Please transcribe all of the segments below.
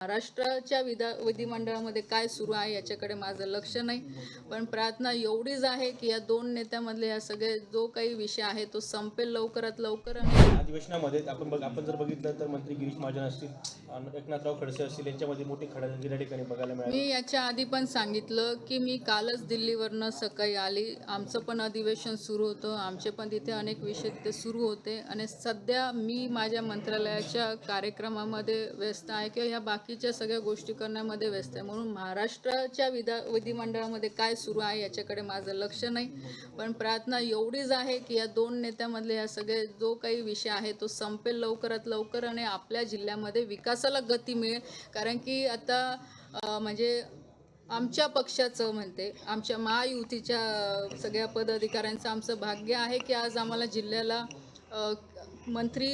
महाराष्ट्राच्या विधिमंडळामध्ये काय सुरू आहे याच्याकडे माझं लक्ष नाही, पण प्रार्थना एवढीच आहे की या दोन नेत्यामधले या सगळे जो काही विषय आहे तो संपेल लवकरात लवकर. आणि अधिवेशनामध्ये आपण जर बघितलं तर मंत्री गिरीश महाजन असतील, एकनाथराव खडसे असतील, यांच्यामध्ये मोठी खडाजंगी या ठिकाणी बघायला मिळाली. मी याच्या आधी पण सांगितलं की मी कालच दिल्लीवरनं सकाळी आली. आमचं पण अधिवेशन सुरू होतं, आमचे पण तिथे अनेक विषय तिथे सुरू होते आणि सध्या मी माझ्या मंत्रालयाच्या कार्यक्रमामध्ये व्यस्त आहे किंवा ह्या बाकीच्या सगळ्या गोष्टी करण्यामध्ये व्यस्त आहे. म्हणून महाराष्ट्राच्या विधिमंडळामध्ये काय सुरू आहे याच्याकडे माझं लक्ष नाही, पण प्रार्थना एवढीच आहे की या दोन नेत्यामधले या सगळे जो काही विषय आहे तो संपेल लवकरात लवकर आणि आपल्या जिल्ह्यामध्ये विकासाला गती मिळेल. कारण की आता म्हणजे आमच्या पक्षाचं म्हणते, आमच्या महायुतीच्या सगळ्या पदाधिकाऱ्यांचं आमचं भाग्य आहे की आज आम्हाला जिल्ह्याला मंत्री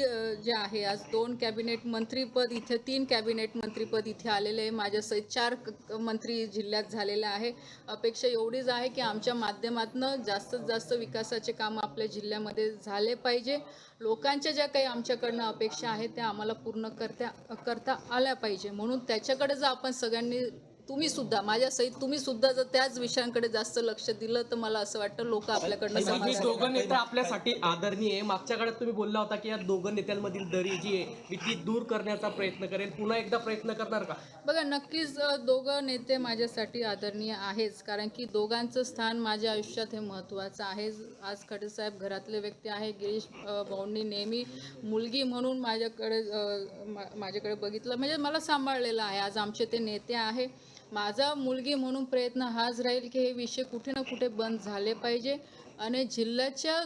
जे आहे, आज 2 कॅबिनेट मंत्रीपद इथे, 3 कॅबिनेट मंत्रीपद इथे आलेले आहे. माझ्यासहित 4 मंत्री जिल्ह्यात झालेले आहे. अपेक्षा एवढीच आहे की आमच्या माध्यमातून जास्तीत जास्त विकासाचे कामं आपल्या जिल्ह्यामध्ये झाले पाहिजे. लोकांच्या ज्या काही आमच्याकडनं अपेक्षा आहेत त्या आम्हाला पूर्ण करता आल्या पाहिजे. म्हणून त्याच्याकडे जर आपण सगळ्यांनी, तुम्हीसुद्धा माझ्यासहित तुम्हीसुद्धा जर त्याच विषयांकडे जास्त लक्ष दिलं तर मला असं वाटतं लोक आपल्याकडनं समजतील. दोघं नेते आपल्यासाठी आदरणीय आहे. मागच्या काळात तुम्ही बोलला होता की या दोघं नेत्यांमधील दरी जी आहे मी ती दूर करण्याचा प्रयत्न करेल, पुन्हा एकदा प्रयत्न करणार का? बघा, नक्कीच दोघं नेते माझ्यासाठी आदरणीय आहेच, कारण की दोघांचं स्थान माझ्या आयुष्यात हे महत्त्वाचं आहे. आज खडसेसाहेब घरातले व्यक्ती आहे. गिरीश भाऊंनी नेहमी मुलगी म्हणून माझ्याकडे बघितलं, म्हणजे मला सांभाळलेलं आहे. आज आमचे ते नेते आहे. माझा मुलगी म्हणून प्रयत्न हाच राहील की हे विषय कुठे ना कुठे बंद झाले पाहिजे आणि जिल्ह्याच्या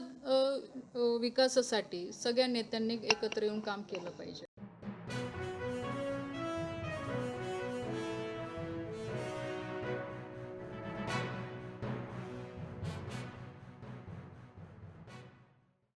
विकासासाठी सगळ्या नेत्यांनी एकत्र येऊन काम केलं पाहिजे.